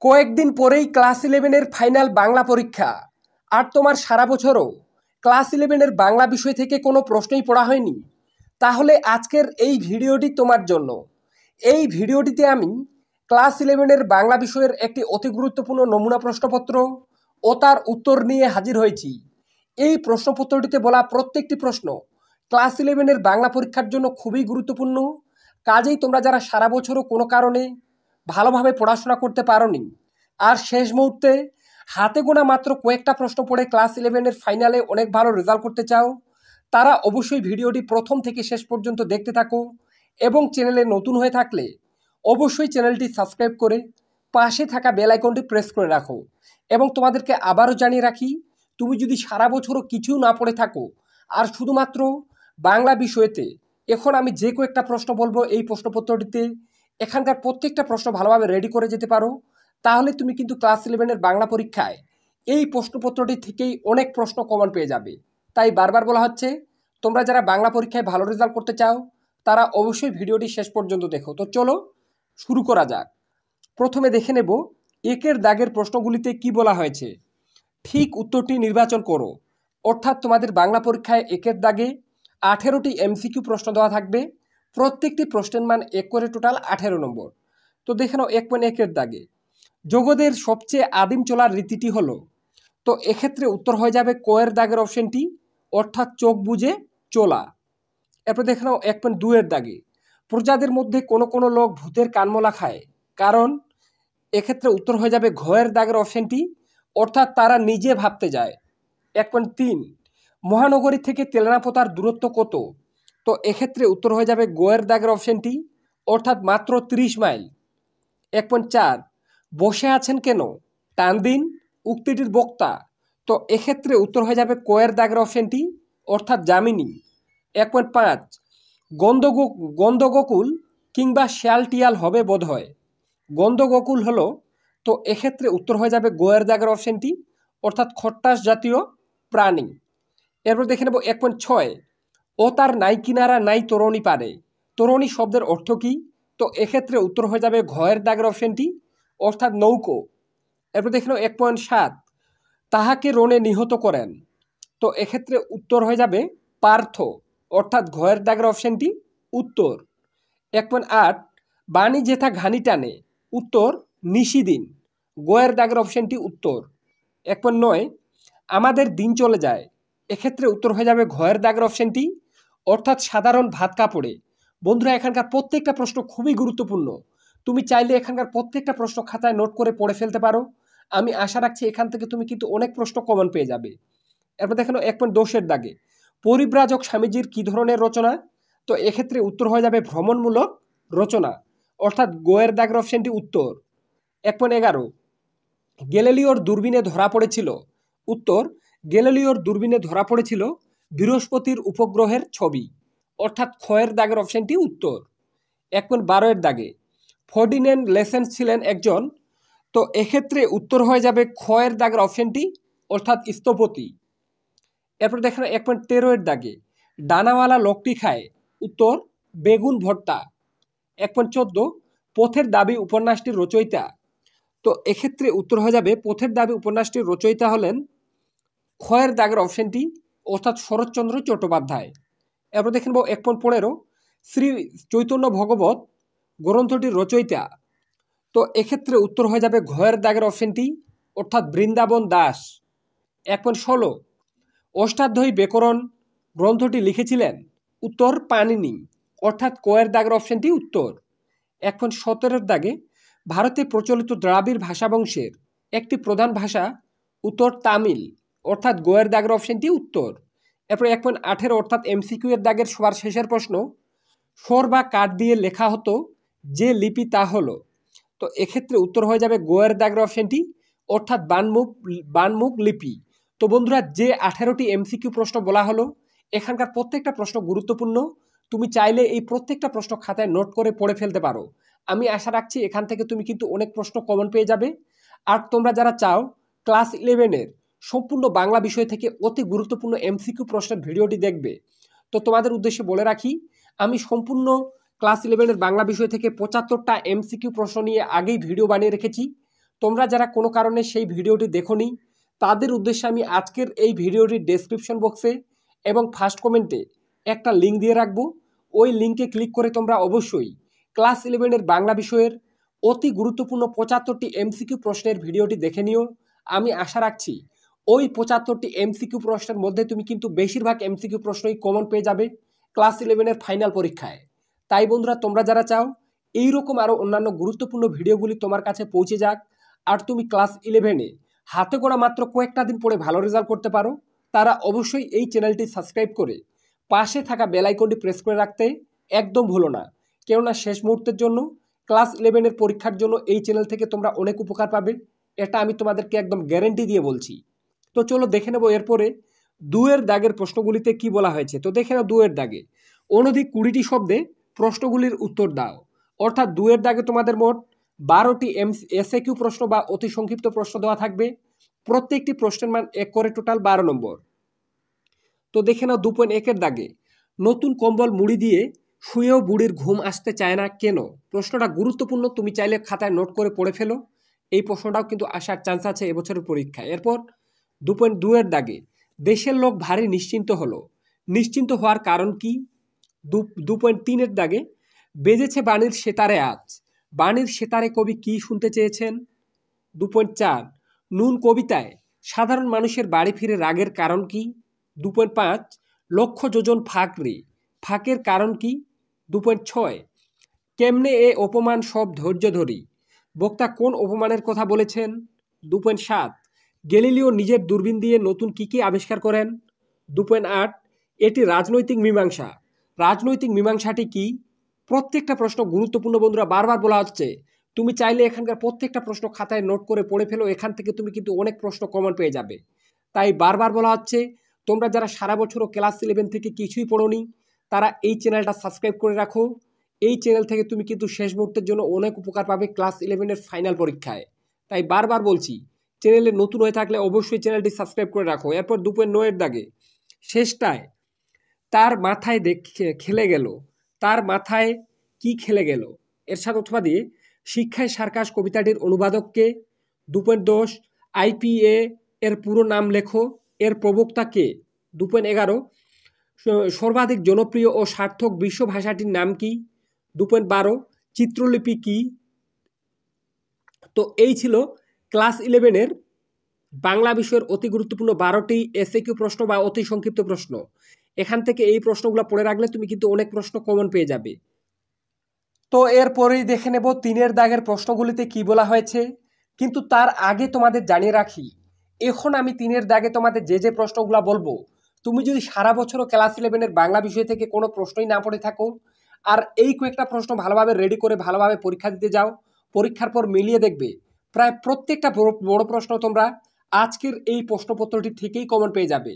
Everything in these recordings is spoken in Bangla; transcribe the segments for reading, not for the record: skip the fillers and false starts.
কয়েকদিন পরেই ক্লাস ইলেভেনের ফাইনাল বাংলা পরীক্ষা। আর তোমার সারা বছরও ক্লাস ইলেভেনের বাংলা বিষয় থেকে কোনো প্রশ্নই পড়া হয়নি। তাহলে আজকের এই ভিডিওটি তোমার জন্য। এই ভিডিওটিতে আমি ক্লাস ইলেভেনের বাংলা বিষয়ের একটি অতি গুরুত্বপূর্ণ নমুনা প্রশ্নপত্র ও তার উত্তর নিয়ে হাজির হয়েছি। এই প্রশ্নপত্রটিতে বলা প্রত্যেকটি প্রশ্ন ক্লাস ইলেভেনের বাংলা পরীক্ষার জন্য খুবই গুরুত্বপূর্ণ। কাজেই তোমরা যারা সারা বছরও কোনো কারণে ভালোভাবে পড়াশোনা করতে পারোনি আর শেষ মুহূর্তে হাতে গোনা মাত্র কয়েকটা প্রশ্ন পড়ে ক্লাস ইলেভেনের ফাইনালে অনেক ভালো রেজাল্ট করতে চাও, তারা অবশ্যই ভিডিওটি প্রথম থেকে শেষ পর্যন্ত দেখতে থাকো এবং চ্যানেলে নতুন হয়ে থাকলে অবশ্যই চ্যানেলটি সাবস্ক্রাইব করে পাশে থাকা বেল আইকনটি প্রেস করে রাখো। এবং তোমাদেরকে আবারও জানিয়ে রাখি, তুমি যদি সারা বছরও কিছু না পড়ে থাকো আর শুধুমাত্র বাংলা বিষয়েতে এখন আমি যে কয়েকটা প্রশ্ন বলবো এই প্রশ্নপত্রটিতে এখানকার প্রত্যেকটা প্রশ্ন ভালোভাবে রেডি করে যেতে পারো, তাহলে তুমি কিন্তু ক্লাস ইলেভেনের বাংলা পরীক্ষায় এই প্রশ্নপত্রটি থেকেই অনেক প্রশ্ন কমন পেয়ে যাবে। তাই বারবার বলা হচ্ছে, তোমরা যারা বাংলা পরীক্ষায় ভালো রেজাল্ট করতে চাও তারা অবশ্যই ভিডিওটি শেষ পর্যন্ত দেখো। তো চলো শুরু করা যাক। প্রথমে দেখে নেব একের দাগের প্রশ্নগুলিতে কি বলা হয়েছে। ঠিক উত্তরটি নির্বাচন করো। অর্থাৎ তোমাদের বাংলা পরীক্ষায় একের দাগে 18টি এমসিকিউ প্রশ্ন দেওয়া থাকবে। প্রত্যেকটি প্রশ্নের মান 1 করে, টোটাল 18 নম্বর। তো দেখে নাও 1.1-এর দাগে জগতের সবচেয়ে আদিম চলার রীতিটি হলো। তো এক্ষেত্রে উত্তর হয়ে যাবে কয়ের দাগের অপশনটি, অর্থাৎ চোখ বুজে চলা। এরপর দেখে নাও 1.2-এর দাগে প্রজাদের মধ্যে কোনো কোনো লোক ভূতের কানমলা খায়, কারণ এক্ষেত্রে উত্তর হয়ে যাবে ঘয়ের দাগের অপশনটি, অর্থাৎ তারা নিজে ভাবতে যায়। 1.3 মহানগরী থেকে তেলেনাপোতার দূরত্ব কত? তো এক্ষেত্রে উত্তর হয়ে যাবে গোয়ের দাগের অপশনটি, অর্থাৎ মাত্র 30 মাইল। 1.4 বসে আছেন কেন, টান দিন উক্তিটির বক্তা। তো এক্ষেত্রে উত্তর হয়ে যাবে কয়ের দাগের অপশনটি, অর্থাৎ যামিনী। 1.5 গন্ধগোকুল কিংবা শিয়ালটিয়াল হবে বোধহয়। গন্ধগোকুল হলো, তো এক্ষেত্রে উত্তর হয়ে যাবে গোয়ের দাগের অপশনটি, অর্থাৎ খট্টাস জাতীয় প্রাণী। এরপর দেখে নেব 1.6 ও তার নাই কিনারা নাই তরণী পারে। তরণী শব্দের অর্থ কী? তো এক্ষেত্রে উত্তর হয়ে যাবে ঘয়ের দাগের অপশনটি, অর্থাৎ নৌকো। এরপর দেখে নেব 1.7 তাহাকে রণে নিহত করেন। তো এক্ষেত্রে উত্তর হয়ে যাবে পার্থ, অর্থাৎ ঘয়ের দাগের অপশনটি উত্তর। 1.8 বাণী যেথা ঘানি টানে। উত্তর নিশিদিন, গোয়ের দাগের অপশনটি উত্তর। 1.9 আমাদের দিন চলে যায়। এক্ষেত্রে উত্তর হয়ে যাবে ঘয়ের দাগের অপশনটি, অর্থাৎ সাধারণ ভাত কাপড়ে। বন্ধুরা, এখানকার প্রত্যেকটা প্রশ্ন খুবই গুরুত্বপূর্ণ। তুমি চাইলে এখানকার প্রত্যেকটা প্রশ্ন খাতায় নোট করে পড়ে ফেলতে পারো। আমি আশা রাখছি এখান থেকে তুমি কিন্তু অনেক প্রশ্ন কমন পেয়ে যাবে। এরপর দেখো 1.10-এর দাগে পরিব্রাজক স্বামীজির কী ধরনের রচনা? তো এক্ষেত্রে উত্তর হয়ে যাবে ভ্রমণমূলক রচনা, অর্থাৎ গোয়ের দাগের অপশনটি উত্তর। 1.11 গ্যালিলিওর দূরবীনে ধরা পড়েছিল। উত্তর গ্যালিলিওর দূরবীনে ধরা পড়েছিল বৃহস্পতির উপগ্রহের ছবি, অর্থাৎ ক্ষয়ের দাগের অপশনটি উত্তর। 1.12-এর দাগে ফার্ডিন্যান্ড লেসেন্স ছিলেন একজন। তো এক্ষেত্রে উত্তর হয়ে যাবে ক্ষয়ের দাগের অপশনটি, অর্থাৎ স্থপতি। এরপর দেখেন 1.13-এর দাগে ডানাওয়ালা লোকটি খায়। উত্তর বেগুন ভর্তা। 1.14 পথের দাবি উপন্যাসটির রচয়িতা। তো এক্ষেত্রে উত্তর হয়ে যাবে পথের দাবি উপন্যাসটির রচয়িতা হলেন ক্ষয়ের দাগের অপশনটি, অর্থাৎ শরৎচন্দ্র চট্টোপাধ্যায়। এরপর দেখে নেব 1.15 শ্রী চৈতন্য ভগবত গ্রন্থটির রচয়িতা। তো এক্ষেত্রে উত্তর হয়ে যাবে ঘয়ের দাগের অপশনটি, অর্থাৎ বৃন্দাবন দাস। 1.16 অষ্টাধ্যায়ী ব্যাকরণ গ্রন্থটি লিখেছিলেন। উত্তর পাণিনি, অর্থাৎ কয়ের দাগের অপশনটি উত্তর। 1.17-এর দাগে ভারতে প্রচলিত দ্রাবিড় ভাষাবংশের একটি প্রধান ভাষা। উত্তর তামিল, অর্থাৎ গোয়ের দাগের অপশনটি উত্তর। এরপর 1.18 অর্থাৎ এমসিকিউ এর দাগের সবার শেষের প্রশ্ন, স্বর বা কাঠ দিয়ে লেখা হতো যে লিপি তা হলো। তো এক্ষেত্রে উত্তর হয়ে যাবে গোয়ের দাগের অপশনটি, অর্থাৎ বানমুখ লিপি। তো বন্ধুরা, যে 18টি এমসিকিউ প্রশ্ন বলা হলো এখানকার প্রত্যেকটা প্রশ্ন গুরুত্বপূর্ণ। তুমি চাইলে এই প্রত্যেকটা প্রশ্ন খাতায় নোট করে পড়ে ফেলতে পারো। আমি আশা রাখছি এখান থেকে তুমি কিন্তু অনেক প্রশ্ন কমন পেয়ে যাবে। আর তোমরা যারা চাও ক্লাস 11-এর সম্পূর্ণ বাংলা বিষয় থেকে অতি গুরুত্বপূর্ণ এমসিকিউ প্রশ্নের ভিডিওটি দেখবে, তো তোমাদের উদ্দেশ্যে বলে রাখি, আমি সম্পূর্ণ ক্লাস 11-এর বাংলা বিষয় থেকে 75টা এমসিকিউ প্রশ্ন নিয়ে আগেই ভিডিও বানিয়ে রেখেছি। তোমরা যারা কোনো কারণে সেই ভিডিওটি দেখোনি তাদের উদ্দেশ্যে আমি আজকের এই ভিডিওটির ডেসক্রিপশন বক্সে এবং ফার্স্ট কমেন্টে একটা লিঙ্ক দিয়ে রাখবো। ওই লিঙ্কে ক্লিক করে তোমরা অবশ্যই ক্লাস 11-এর বাংলা বিষয়ের অতি গুরুত্বপূর্ণ 75টি এমসিকিউ প্রশ্নের ভিডিওটি দেখে নিও। আমি আশা রাখছি ওই 75টি এমসিকিউ প্রশ্নের মধ্যে তুমি কিন্তু বেশিরভাগ এমসিকিউ প্রশ্নই কমন পেয়ে যাবে ক্লাস 11-এর ফাইনাল পরীক্ষায়। তাই বন্ধুরা, তোমরা যারা চাও এইরকম আরও অন্যান্য গুরুত্বপূর্ণ ভিডিওগুলি তোমার কাছে পৌঁছে যাক আর তুমি ক্লাস 11-এ হাতে গোনা মাত্র কয়েকটা দিন পরে ভালো রেজাল্ট করতে পারো, তারা অবশ্যই এই চ্যানেলটি সাবস্ক্রাইব করে পাশে থাকা বেল আইকনটি প্রেস করে রাখতে একদম ভুলো না। কেননা শেষ মুহূর্তের জন্য ক্লাস 11-এর পরীক্ষার জন্য এই চ্যানেল থেকে তোমরা অনেক উপকার পাবে, এটা আমি তোমাদেরকে একদম গ্যারেন্টি দিয়ে বলছি। তো চলো দেখে নেব এরপরে 2-এর দাগের প্রশ্নগুলিতে কি বলা হয়েছে। তো দেখে নাও 2-এর দাগে অনধিক 20টি শব্দে প্রশ্নগুলির উত্তর দাও। অর্থাৎ 2-এর দাগে তোমাদের মোট 12টি এসএকিউ প্রশ্ন বা অতি সংক্ষিপ্ত প্রশ্ন দেওয়া থাকবে। প্রত্যেকটি প্রশ্নের মান 1 করে, টোটাল 12 নম্বর। তো দেখে নাও 2.1-এর দাগে নতুন কম্বল মুড়ি দিয়ে শুয়েও বুড়ির ঘুম আসতে চায় না কেন? প্রশ্নটা গুরুত্বপূর্ণ, তুমি চাইলে খাতায় নোট করে পড়ে ফেলো। এই প্রশ্নটাও কিন্তু আসার চান্স আছে এবছরের পরীক্ষায়। এরপর 2.2-এর দাগে দেশের লোক ভারী নিশ্চিন্ত হলো, নিশ্চিন্ত হওয়ার কারণ কি? 2.3-এর দাগে বেজেছে বাণীর সেতারে আজ, বাণীর সেতারে কবি কি শুনতে চেয়েছেন? 2.4 নুন কবিতায় সাধারণ মানুষের বাড়ি ফিরে রাগের কারণ কি? 2.5 লক্ষ যোজন ফাঁক রে, ফাঁকের কারণ কি? 2.6 কেমনে এ অপমান সব ধৈর্য ধরি, বক্তা কোন অপমানের কথা বলেছেন? 2.7 গ্যালিলিও নিজের দূরবীন দিয়ে নতুন কি আবিষ্কার করেন? 2.8 এটি রাজনৈতিক মীমাংসা, রাজনৈতিক মীমাংসাটি কি? প্রত্যেকটা প্রশ্ন গুরুত্বপূর্ণ বন্ধুরা, বারবার বলা হচ্ছে তুমি চাইলে এখানকার প্রত্যেকটা প্রশ্ন খাতায় নোট করে পড়ে ফেলো, এখান থেকে তুমি কিন্তু অনেক প্রশ্ন কমন পেয়ে যাবে। তাই বারবার বলা হচ্ছে তোমরা যারা সারা বছরও ক্লাস 11 থেকে কিছুই পড়োনি তারা এই চ্যানেলটা সাবস্ক্রাইব করে রাখো। এই চ্যানেল থেকে তুমি কিন্তু শেষ মুহূর্তের জন্য অনেক উপকার পাবে ক্লাস 11-এর ফাইনাল পরীক্ষায়। তাই বারবার বলছি চ্যানেলে নতুন হয়ে থাকলে অবশ্যই চ্যানেলটি সাবস্ক্রাইব করে রাখো। এরপর 2.9-এর দাগে শেষটায় তার মাথায় খেলে গেল, তার মাথায় কি খেলে গেল এর সাথে অথবা দিয়ে শিক্ষায় সার্কাস কবিতাটির অনুবাদককে? 2.10 আইপিএ এর পুরো নাম লেখো, এর প্রবক্তা কে? 2.11 সর্বাধিক জনপ্রিয় ও সার্থক বিশ্ব ভাষাটির নাম কি? 2.12 চিত্রলিপি কি? তো এই ছিল ক্লাস 11-এর বাংলা বিষয়ের অতি গুরুত্বপূর্ণ 12টি এসএকিউ প্রশ্ন বা অতি সংক্ষিপ্ত প্রশ্ন। এখান থেকে এই প্রশ্নগুলো পড়ে রাখলে তুমি কিন্তু অনেক প্রশ্ন কমন পেয়ে যাবে। তো এরপরেই দেখে নেব 3-এর দাগের প্রশ্নগুলিতে কি বলা হয়েছে। কিন্তু তার আগে তোমাদের জানিয়ে রাখি, এখন আমি 3-এর দাগে তোমাদের যে প্রশ্নগুলো বলবো, তুমি যদি সারা বছরও ক্লাস 11-এর বাংলা বিষয় থেকে কোনো প্রশ্নই না পড়ে থাকো আর এই কয়েকটা প্রশ্ন ভালোভাবে রেডি করে ভালোভাবে পরীক্ষা দিতে যাও, পরীক্ষার পর মিলিয়ে দেখবে প্রায় প্রত্যেকটা বড় প্রশ্ন তোমরা আজকের এই প্রশ্নপত্রটি থেকেই কমন পেয়ে যাবে।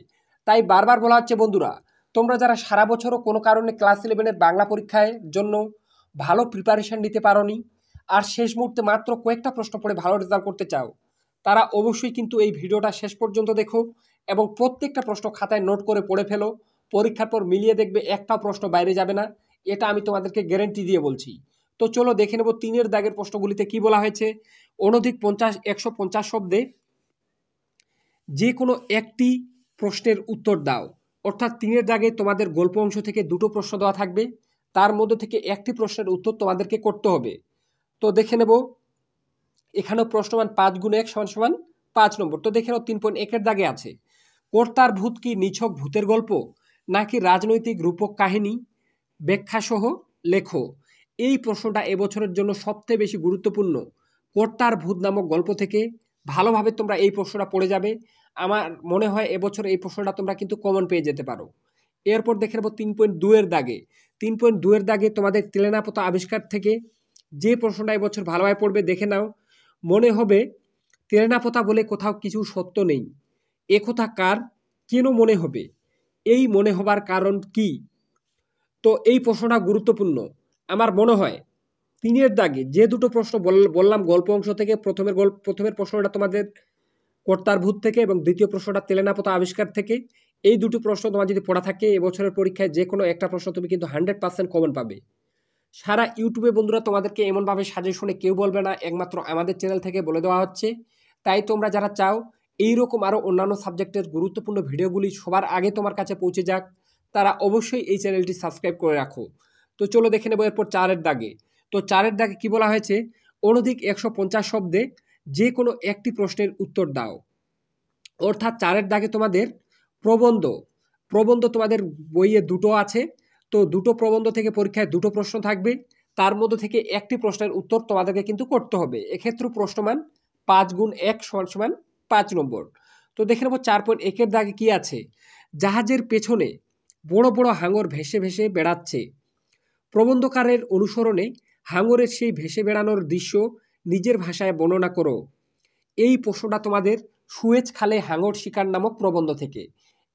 তাই বারবার বলা হচ্ছে বন্ধুরা, তোমরা যারা সারা বছরও কোনো কারণে ক্লাস 11-এর বাংলা পরীক্ষার জন্য ভালো প্রিপারেশন নিতে পারোনি আর শেষ মুহূর্তে মাত্র কয়েকটা প্রশ্ন পড়ে ভালো রেজাল্ট করতে চাও, তারা অবশ্যই কিন্তু এই ভিডিওটা শেষ পর্যন্ত দেখো এবং প্রত্যেকটা প্রশ্ন খাতায় নোট করে পড়ে ফেলো। পরীক্ষার পর মিলিয়ে দেখবে একটাও প্রশ্ন বাইরে যাবে না, এটা আমি তোমাদেরকে গ্যারেন্টি দিয়ে বলছি। তো চলো দেখে নেব 3-এর দাগের প্রশ্নগুলিতে কি বলা হয়েছে। অনধিক 150 শব্দে যে কোনো একটি প্রশ্নের উত্তর দাও। অর্থাৎ 3-এর দাগে তোমাদের গল্প অংশ থেকে দুটো প্রশ্ন দেওয়া থাকবে, তার মধ্যে থেকে একটি প্রশ্নের উত্তর তোমাদেরকে করতে হবে। তো দেখে নেব এখানেও প্রশ্নমান 5 × 1 = 5 নম্বর। তো দেখে নাও 3.1-এর দাগে আছে কর্তার ভূত কি নিছক ভূতের গল্প নাকি রাজনৈতিক রূপক কাহিনী, ব্যাখ্যাসহ লেখো। এই প্রশ্নটা এবছরের জন্য সবচেয়ে বেশি গুরুত্বপূর্ণ। কর্তার ভূত নামক গল্প থেকে ভালোভাবে তোমরা এই প্রশ্নটা পড়ে যাবে। আমার মনে হয় এবছর এই প্রশ্নটা তোমরা কিন্তু কমন পেয়ে যেতে পারো। এরপর দেখে নেব 3.2-এর দাগে। 3.2-এর দাগে তোমাদের তেলেনাপোতা আবিষ্কার থেকে যে প্রশ্নটা এবছর ভালোভাবে পড়বে দেখে নাও। মনে হবে তেলেনাপোতা বলে কোথাও কিছু সত্য নেই, এ কথা কার, কেন মনে হবে, এই মনে হবার কারণ কি? তো এই প্রশ্নটা গুরুত্বপূর্ণ। আমার মনে হয় 3-এর দাগে যে দুটো প্রশ্ন বললাম গল্প অংশ থেকে, প্রথমের প্রশ্নটা তোমাদের কর্তার ভূত থেকে এবং দ্বিতীয় প্রশ্নটা তেলেনাপোতা আবিষ্কার থেকে, এই দুটো প্রশ্ন তোমার যদি পড়া থাকে এবছরের পরীক্ষায় যে কোনো একটা প্রশ্ন তুমি কিন্তু 100% কমন পাবে। সারা ইউটিউবে বন্ধুরা তোমাদেরকে এমনভাবে সাজেশনে কেউ বলবে না, একমাত্র আমাদের চ্যানেল থেকে বলে দেওয়া হচ্ছে। তাই তোমরা যারা চাও এইরকম আরও অন্যান্য সাবজেক্টের গুরুত্বপূর্ণ ভিডিওগুলি সবার আগে তোমার কাছে পৌঁছে যাক, তারা অবশ্যই এই চ্যানেলটি সাবস্ক্রাইব করে রাখো। তো চলো দেখে নেবো এরপর 4-এর দাগে। তো 4-এর দাগে কী বলা হয়েছে, অনধিক 150 শব্দে যে কোনো একটি প্রশ্নের উত্তর দাও। অর্থাৎ 4-এর দাগে তোমাদের প্রবন্ধ তোমাদের বইয়ে দুটো আছে। তো দুটো প্রবন্ধ থেকে পরীক্ষায় দুটো প্রশ্ন থাকবে, তার মধ্যে থেকে একটি প্রশ্নের উত্তর তোমাদেরকে কিন্তু করতে হবে। এক্ষেত্রে প্রশ্নমান 5 গুণ 1 = 5 নম্বর। তো দেখে নেব 4.1-এর দাগে কি আছে, জাহাজের পেছনে বড় বড় হাঙর ভেসে ভেসে বেড়াচ্ছে। প্রবন্ধকারের অনুসরণে হাঙরের সেই ভেসে বেড়ানোর দৃশ্য নিজের ভাষায় বর্ণনা করো। এই প্রশ্নটা তোমাদের সুয়েজ খালে হাঙর শিকার নামক প্রবন্ধ থেকে।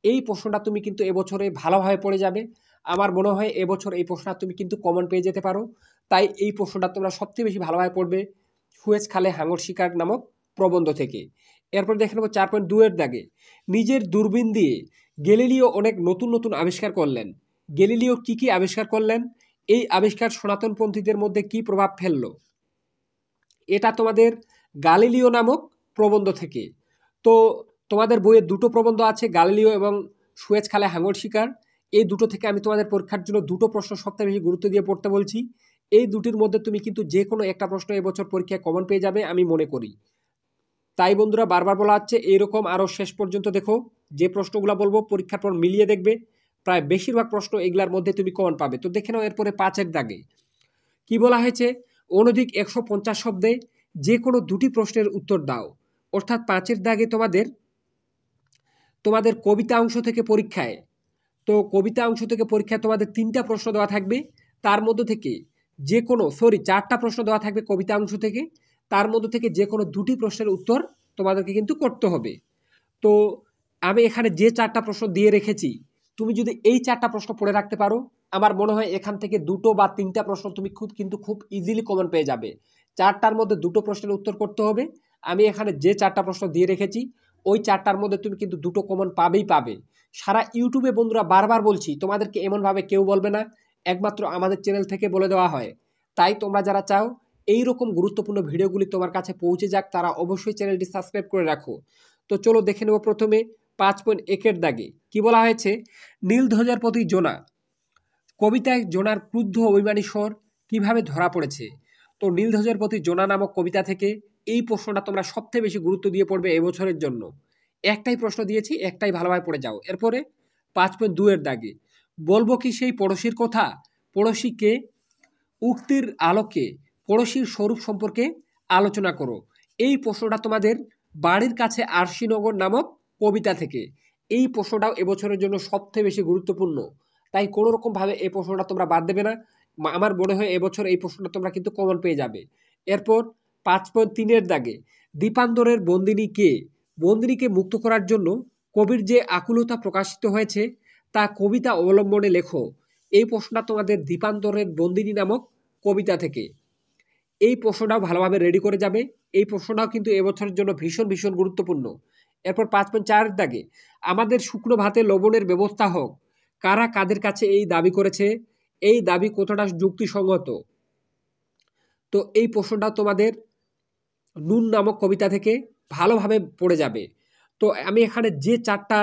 এই প্রশ্নটা তুমি কিন্তু এবছরে ভালোভাবে পড়ে যাবে। আমার মনে হয় এবছর এই প্রশ্নটা তুমি কিন্তু কমন পেয়ে যেতে পারো। তাই এই প্রশ্নটা তোমরা সবচেয়ে বেশি ভালোভাবে পড়বে সুয়েজ খালে হাঙর শিকার নামক প্রবন্ধ থেকে। এরপর দেখে নেব 4.2-এর দাগে, নিজের দূরবীন দিয়ে গ্যালিলিও অনেক নতুন নতুন আবিষ্কার করলেন। গ্যালিলিও কী কী আবিষ্কার করলেন, এই আবিষ্কার সনাতনপন্থীদের মধ্যে কী প্রভাব ফেললো, এটা তোমাদের গালিলিও নামক প্রবন্ধ থেকে। তো তোমাদের বইয়ে দুটো প্রবন্ধ আছে, গালিলিও এবং সুয়েজ খালে হাঙর শিকার। এই দুটো থেকে আমি তোমাদের পরীক্ষার জন্য দুটো প্রশ্ন সবথেকে বেশি গুরুত্ব দিয়ে পড়তে বলছি। এই দুটির মধ্যে তুমি কিন্তু যে কোনো একটা প্রশ্ন এবছর পরীক্ষায় কমন পেয়ে যাবে আমি মনে করি। তাই বন্ধুরা বারবার বলা হচ্ছে এইরকম আরও শেষ পর্যন্ত দেখো, যে প্রশ্নগুলো বলবো পরীক্ষার পর মিলিয়ে দেখবে, প্রায় বেশিরভাগ প্রশ্ন এগুলার মধ্যে তুমি কমন পাবে। তো দেখে নাও এরপরে 5-এর দাগে কি বলা হয়েছে, অনধিক 150 শব্দে যে কোনো দুটি প্রশ্নের উত্তর দাও। অর্থাৎ 5-এর দাগে তোমাদের কবিতা অংশ থেকে পরীক্ষায়, তো কবিতা অংশ থেকে পরীক্ষায় তোমাদের 3টা প্রশ্ন দেওয়া থাকবে, তার মধ্যে থেকে যে কোনো 4টা প্রশ্ন দেওয়া থাকবে কবিতা অংশ থেকে, তার মধ্যে থেকে যে কোনো দুটি প্রশ্নের উত্তর তোমাদেরকে কিন্তু করতে হবে। তো আমি এখানে যে 4টা প্রশ্ন দিয়ে রেখেছি, তুমি যদি এই 4টা প্রশ্ন পড়ে রাখতে পারো, আমার মনে হয় এখান থেকে 2টো বা 3টা প্রশ্ন তুমি খুব ইজিলি কমন পেয়ে যাবে। 4টার মধ্যে 2টো প্রশ্নের উত্তর করতে হবে। আমি এখানে যে 4টা প্রশ্ন দিয়ে রেখেছি ওই 4টার মধ্যে তুমি কিন্তু 2টো কমন পাবে। সারা ইউটিউবে বন্ধুরা বারবার বলছি, তোমাদেরকে এমনভাবে কেউ বলবে না, একমাত্র আমাদের চ্যানেল থেকে বলে দেওয়া হয়। তাই তোমরা যারা চাও এই রকম গুরুত্বপূর্ণ ভিডিওগুলি তোমার কাছে পৌঁছে যাক, তারা অবশ্যই চ্যানেলটি সাবস্ক্রাইব করে রাখো। তো চলো দেখে নেব প্রথমে 5.1-এর দাগে কি বলা হয়েছে, নীলধ্বজার প্রতি জোনা। কবিতায় জোনার ক্রুদ্ধ অভিমানী স্বর কীভাবে ধরা পড়েছে। তো নীলধ্বজার প্রতি জোনা নামক কবিতা থেকে এই প্রশ্নটা তোমরা সবথেকে বেশি গুরুত্ব দিয়ে পড়বে এবছরের জন্য। একটাই প্রশ্ন দিয়েছি, একটাই ভালোভাবে পড়ে যাও। এরপরে 5.2-এর দাগে বলবো কি সেই পড়শির কথা, পড়শিকে উক্তির আলোকে পড়শির স্বরূপ সম্পর্কে আলোচনা করো। এই প্রশ্নটা তোমাদের বাড়ির কাছে আরশিনগর নামক কবিতা থেকে। এই প্রশ্নটাও এবছরের জন্য সবথেকে বেশি গুরুত্বপূর্ণ, তাই কোনো রকমভাবে এই প্রশ্নটা তোমরা বাদ দেবে না। আমার মনে হয় এবছর এই প্রশ্নটা তোমরা কিন্তু কমন পেয়ে যাবে। এরপর 5.3-এর দাগে দীপান্দরের বন্দিনী কে, বন্দিনীকে মুক্ত করার জন্য কবির যে আকুলতা প্রকাশিত হয়েছে তা কবিতা অবলম্বনে লেখো। এই প্রশ্নটা তোমাদের দীপান্দরের বন্দিনী নামক কবিতা থেকে। এই প্রশ্নটাও ভালোভাবে রেডি করে যাবে। এই প্রশ্নটাও কিন্তু এবছরের জন্য ভীষণ গুরুত্বপূর্ণ। এরপর 5.4-এর দাগে আমাদের শুকনো ভাতে লবণের ব্যবস্থা হোক, কারা কাদের কাছে এই দাবি করেছে, এই দাবি কতটা যুক্তিসঙ্গত। তো এই প্রশ্নটাও তোমাদের নুন নামক কবিতা থেকে ভালোভাবে পড়ে যাবে। তো আমি এখানে যে 4টা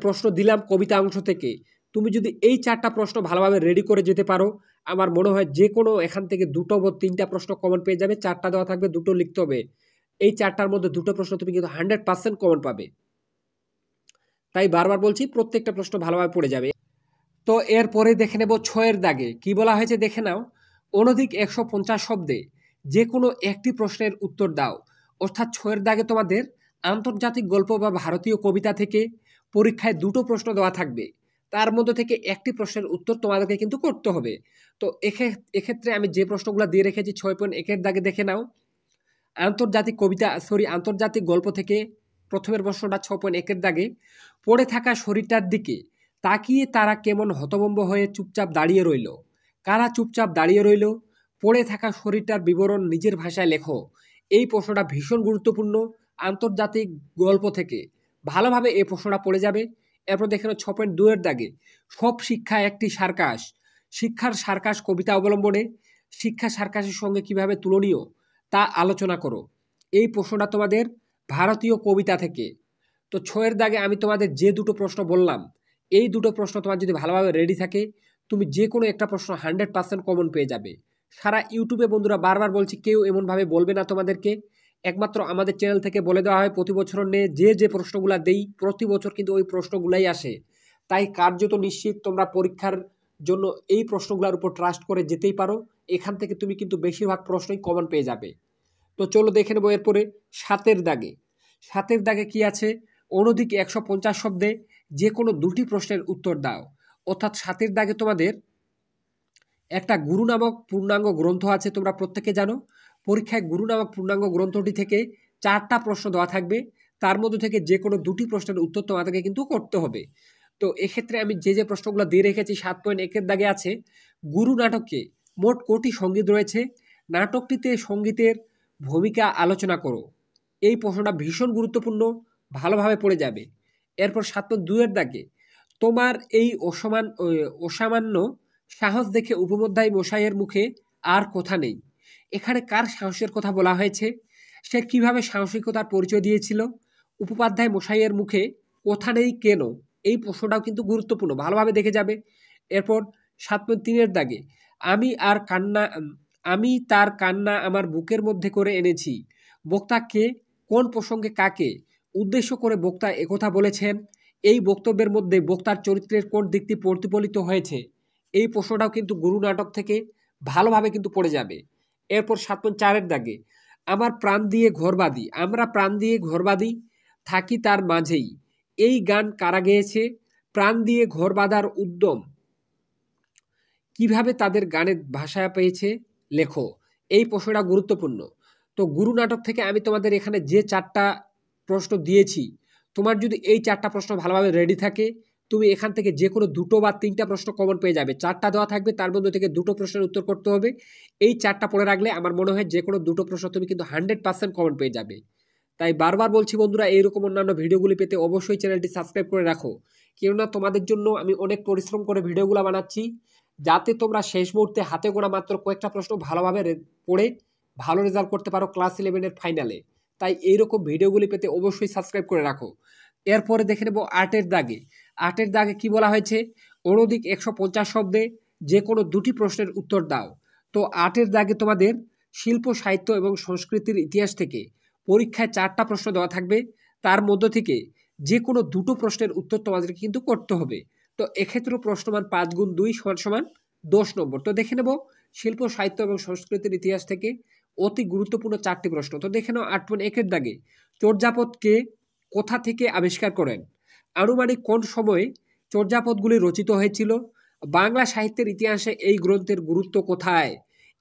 প্রশ্ন দিলাম কবিতা অংশ থেকে, তুমি যদি এই 4টা প্রশ্ন ভালোভাবে রেডি করে যেতে পারো, আমার মনে হয় যে কোনো এখান থেকে 2টো বা 3টা প্রশ্ন কমন পেয়ে যাবে। 4টা দেওয়া থাকবে, 2টো লিখতে হবে। এই 4টার মধ্যে 2টো প্রশ্ন তুমি কিন্তু 100% কমন পাবে। তাই বারবার বলছি প্রত্যেকটা প্রশ্ন ভালোভাবে পড়ে যাবে। তো এরপরে দেখে নেব 6-এর দাগে কি বলা হয়েছে, দেখে নাও, অনধিক 150 শব্দে যে কোনো একটি প্রশ্নের উত্তর দাও। অর্থাৎ 6-এর দাগে তোমাদের আন্তর্জাতিক গল্প বা ভারতীয় কবিতা থেকে পরীক্ষায় 2টো প্রশ্ন দেওয়া থাকবে, তার মধ্যে থেকে একটি প্রশ্নের উত্তর তোমাদেরকে কিন্তু করতে হবে। তো এক্ষেত্রে আমি যে প্রশ্নগুলো দিয়ে রেখেছি 6.1-এর দাগে দেখে নাও, আন্তর্জাতিক গল্প থেকে প্রথমের প্রশ্নটা 6.1-এর দাগে, পড়ে থাকা শরীরটার দিকে তাকিয়ে তারা কেমন হতভম্ব হয়ে চুপচাপ দাঁড়িয়ে রইল। কারা চুপচাপ দাঁড়িয়ে রইল, পড়ে থাকা শরীরটার বিবরণ নিজের ভাষায় লেখো। এই প্রশ্নটা ভীষণ গুরুত্বপূর্ণ, আন্তর্জাতিক গল্প থেকে ভালোভাবে এই প্রশ্নটা পড়ে যাবে। এরপর দেখে নাও 6.2-এর দাগে সব শিক্ষা একটি সার্কাস। শিক্ষার সার্কাস কবিতা অবলম্বনে শিক্ষা সার্কাসের সঙ্গে কিভাবে তুলনীয় তা আলোচনা করো। এই প্রশ্নটা তোমাদের ভারতীয় কবিতা থেকে। তো 6 দাগে আমি তোমাদের যে দুটো প্রশ্ন বললাম, এই দুটো প্রশ্ন তোমার যদি ভালোভাবে রেডি থাকে, তুমি যে কোনো একটা প্রশ্ন 100% কমন পেয়ে যাবে। সারা ইউটিউবে বন্ধুরা বারবার বলছি, কেউ এমনভাবে বলবে না তোমাদেরকে। একমাত্র আমাদের চ্যানেল থেকে বলে দেওয়া হয় প্রতি বছর নিয়ে যে প্রশ্নগুলো দেই, প্রতি বছর কিন্তু ওই প্রশ্নগুলাই আসে। তাই কার্যত নিশ্চিত তোমরা পরীক্ষার জন্য এই প্রশ্নগুলোর উপর ট্রাস্ট করে যেতেই পারো। এখান থেকে তুমি কিন্তু বেশিরভাগ প্রশ্নই কমন পেয়ে যাবে। তো চলো দেখে নেবো এরপরে 7 দাগে। 7 দাগে কি আছে? অনধিক 150 শব্দে যে কোনো দুটি প্রশ্নের উত্তর দাও। অর্থাৎ 7 দাগে তোমাদের একটা গুরু নামক পূর্ণাঙ্গ গ্রন্থ আছে, তোমরা প্রত্যেকে জানো। পরীক্ষায় গুরু নামক পূর্ণাঙ্গ গ্রন্থটি থেকে 4টা প্রশ্ন দেওয়া থাকবে, তার মধ্যে থেকে যে কোনো দুটি প্রশ্নের উত্তর তোমাদেরকে কিন্তু করতে হবে। তো এক্ষেত্রে আমি যে প্রশ্নগুলো দিয়ে রেখেছি 7.1 দাগে আছে, গুরু নাটকে মোট কটি সঙ্গীত রয়েছে? নাটকটিতে সঙ্গীতের ভূমিকা আলোচনা করো। এই প্রশ্নটা ভীষণ গুরুত্বপূর্ণ, ভালোভাবে পড়ে যাবে। এরপর 7.2 দাগে, তোমার এই অসামান্য সাহস দেখে উপমধ্যায় মশাইয়ের মুখে আর কথা নেই। এখানে কার সাহসের কথা বলা হয়েছে? সে কিভাবে সাহসিকতার পরিচয় দিয়েছিল? উপপাধ্যায় মশাইয়ের মুখে কথা নেই কেন? এই প্রশ্নটাও কিন্তু গুরুত্বপূর্ণ, ভালোভাবে দেখে যাবে। এরপর 7.3 দাগে, আমি তার কান্না আমার বুকের মধ্যে করে এনেছি। বক্তা কে? কোন প্রসঙ্গে কাকে উদ্দেশ্য করে বক্তা একথা বলেছেন? এই বক্তব্যের মধ্যে বক্তার চরিত্রের কোন দিকটি প্রতিফলিত হয়েছে? এই প্রশ্নটাও কিন্তু গুরু নাটক থেকে ভালোভাবে কিন্তু পড়ে যাবে। এরপর 7.4 দাগে, আমরা প্রাণ দিয়ে ঘর বাঁধি থাকি তার মাঝেই। এই গান কারা গেয়েছে? প্রাণ দিয়ে ঘর বাঁধার উদ্যম কিভাবে তাদের গানের ভাষা পেয়েছে? লেখো। এই প্রশ্নটা গুরুত্বপূর্ণ। তো গুরু নাটক থেকে আমি তোমাদের এখানে যে 4টা প্রশ্ন দিয়েছি, তোমার যদি এই 4টা প্রশ্ন ভালোভাবে রেডি থাকে, তুমি এখান থেকে যে কোনো 2টো বা 3টা প্রশ্ন কমন পেয়ে যাবে। 4টা দেওয়া থাকবে, তার মধ্যে থেকে 2টো প্রশ্নের উত্তর করতে হবে। এই 4টা পড়ে রাখলে আমার মনে হয় যে কোনো 2টো প্রশ্ন তুমি কিন্তু 100% কমন পেয়ে যাবে। তাই বারবার বলছি বন্ধুরা, এইরকম অন্যান্য ভিডিওগুলি পেতে অবশ্যই চ্যানেলটি সাবস্ক্রাইব করে রাখো। কেননা তোমাদের জন্য আমি অনেক পরিশ্রম করে ভিডিওগুলো বানাচ্ছি, যাতে তোমরা শেষ মুহূর্তে হাতে গোনা মাত্র কয়েকটা প্রশ্ন ভালোভাবে পড়ে ভালো রেজাল্ট করতে পারো ক্লাস 11-এর ফাইনালে। তাই এইরকম ভিডিওগুলি পেতে অবশ্যই সাবস্ক্রাইব করে রাখো। এরপরে দেখে নেব 8 দাগে। 8 দাগে কি বলা হয়েছে? অনধিক 150 শব্দে যে কোনো দুটি প্রশ্নের উত্তর দাও। তো 8 দাগে তোমাদের শিল্প সাহিত্য এবং সংস্কৃতির ইতিহাস থেকে পরীক্ষায় 4টা প্রশ্ন দেওয়া থাকবে, তার মধ্য থেকে যে কোনো দুটো প্রশ্নের উত্তর তোমাদের কিন্তু করতে হবে। তো এক্ষেত্রে প্রশ্নমান 5 গুণ 2 সমান 10 নম্বর। তো দেখে নেব শিল্প সাহিত্য এবং সংস্কৃতির ইতিহাস থেকে অতি গুরুত্বপূর্ণ 4টি প্রশ্ন। তো দেখে নাও 8.1 দাগে, চর্যাপদকে কোথা থেকে আবিষ্কার করেন? আনুমানিক কোন সময়ে চর্যাপদগুলি রচিত হয়েছিল? বাংলা সাহিত্যের ইতিহাসে এই গ্রন্থের গুরুত্ব কোথায়?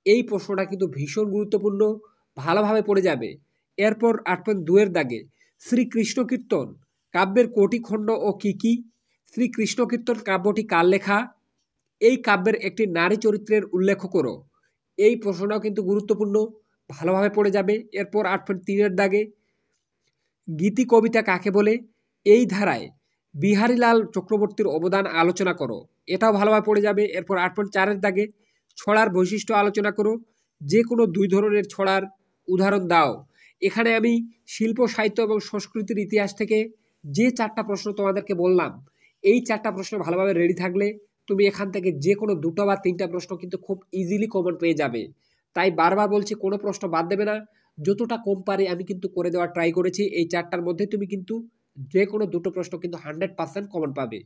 এই প্রশ্নটা কিন্তু ভীষণ গুরুত্বপূর্ণ, ভালোভাবে পড়ে যাবে। এরপর 8.2 দাগে, শ্রীকৃষ্ণ কীর্তন কাব্যের কোটি খণ্ড ও কি কি? শ্রীকৃষ্ণ কীর্তন কাব্যটি কার লেখা? এই কাব্যের একটি নারী চরিত্রের উল্লেখ করো। এই প্রশ্নটাও কিন্তু গুরুত্বপূর্ণ, ভালোভাবে পড়ে যাবে। এরপর 8.3 দাগে, গীতি কবিতা কাকে বলে? এই ধারায় বিহারীলাল চক্রবর্তীর অবদান আলোচনা করো। এটাও ভালোভাবে পড়ে যাবে। এরপর 8.4 দাগে, ছড়ার বৈশিষ্ট্য আলোচনা করো। যে কোনো 2 ধরনের ছড়ার উদাহরণ দাও। এখানে আমি শিল্প সাহিত্য এবং সংস্কৃতির ইতিহাস থেকে যে 4টা প্রশ্ন তোমাদেরকে বললাম, এই 4টা প্রশ্ন ভালোভাবে রেডি থাকলে তুমি এখান থেকে যে কোনো 2টো বা 3টা প্রশ্ন কিন্তু খুব ইজিলি কমন পেয়ে যাবে। তাই বারবার বলছি, কোনো প্রশ্ন বাদ দেবে না। যতটা কম পারি আমি কিন্তু করে দেওয়ার ট্রাই করেছি। এই 4টার মধ্যে তুমি কিন্তু যে কোনো 2টো প্রশ্ন কিন্তু 100% কমন পাবে।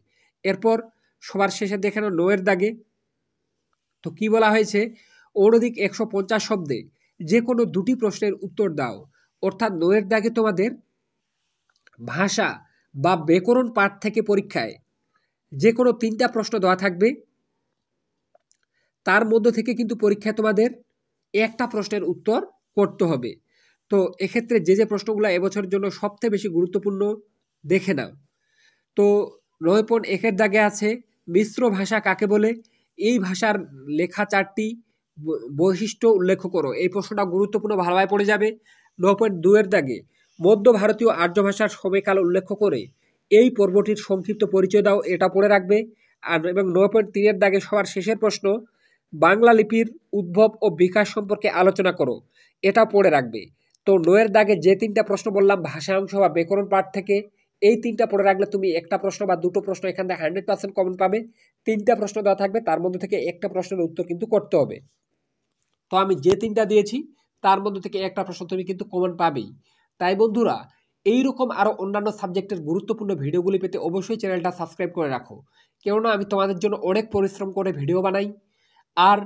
এরপর সবার শেষে দেখে নাও 9 দাগে। তো কি বলা হয়েছে? অনধিক 150 শব্দে যে কোনো 2টি প্রশ্নের উত্তর দাও। অর্থাৎ 9 দাগে তোমাদের ভাষা বা ব্যাকরণ পাঠ থেকে পরীক্ষায় যে কোনো 3টা প্রশ্ন দেওয়া থাকবে, তার মধ্য থেকে কিন্তু পরীক্ষায় তোমাদের একটা প্রশ্নের উত্তর করতে হবে। তো এক্ষেত্রে যে প্রশ্নগুলো এবছরের জন্য সবচেয়ে বেশি গুরুত্বপূর্ণ দেখে নাও। তো 9.1 দাগে আছে, মিশ্র ভাষা কাকে বলে? এই ভাষার লেখা 4টি বৈশিষ্ট্য উল্লেখ করো। এই প্রশ্নটা গুরুত্বপূর্ণ, ভালোভাবে পড়ে যাবে। 9.2 দাগে, মধ্য ভারতীয় আর্য ভাষার সময়কাল উল্লেখ করে এই পর্বটির সংক্ষিপ্ত পরিচয় দাও। এটা পড়ে রাখবে। আর এবং 9.3 দাগে সবার শেষের প্রশ্ন, বাংলা লিপির উদ্ভব ও বিকাশ সম্পর্কে আলোচনা করো, এটা পড়ে রাখবে। তো 9 দাগে যে 3টা প্রশ্ন বললাম ভাষা অংশ বা ব্যাকরণ পাঠ থেকে, এই 3টা পড়ে রাখলে তুমি একটা প্রশ্ন বা দুটো প্রশ্ন এখান থেকে 100% কমন পাবে। 3টা প্রশ্ন দেওয়া থাকবে, তার মধ্যে থেকে একটা প্রশ্নের উত্তর কিন্তু করতে হবে। তো আমি যে 3টা দিয়েছি তার মধ্যে থেকে একটা প্রশ্ন তুমি কিন্তু কমন পাবেই। তাই বন্ধুরা, এইরকম আরও অন্যান্য সাবজেক্টের গুরুত্বপূর্ণ ভিডিওগুলি পেতে অবশ্যই চ্যানেলটা সাবস্ক্রাইব করে রাখো, কেননা আমি তোমাদের জন্য অনেক পরিশ্রম করে ভিডিও বানাই। আর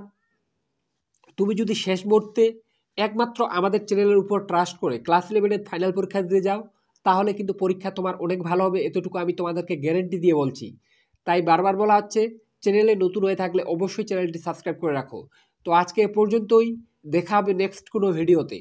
তুমি যদি শেষ মুহূর্তে একমাত্র আমাদের চ্যানেলের উপর ট্রাস্ট করে ক্লাস 11-এর ফাইনাল পরীক্ষা দিয়ে যাও, তাহলে কিন্তু পরীক্ষা তোমার অনেক ভালো হবে, এতটুকু আমি তোমাদেরকে গ্যারেন্টি দিয়ে বলছি। তাই বারবার বলা হচ্ছে, চ্যানেলে নতুন হয়ে থাকলে অবশ্যই চ্যানেলটি সাবস্ক্রাইব করে রাখো। তো আজকে এ পর্যন্তই, দেখা হবে নেক্সট কোনো ভিডিওতে।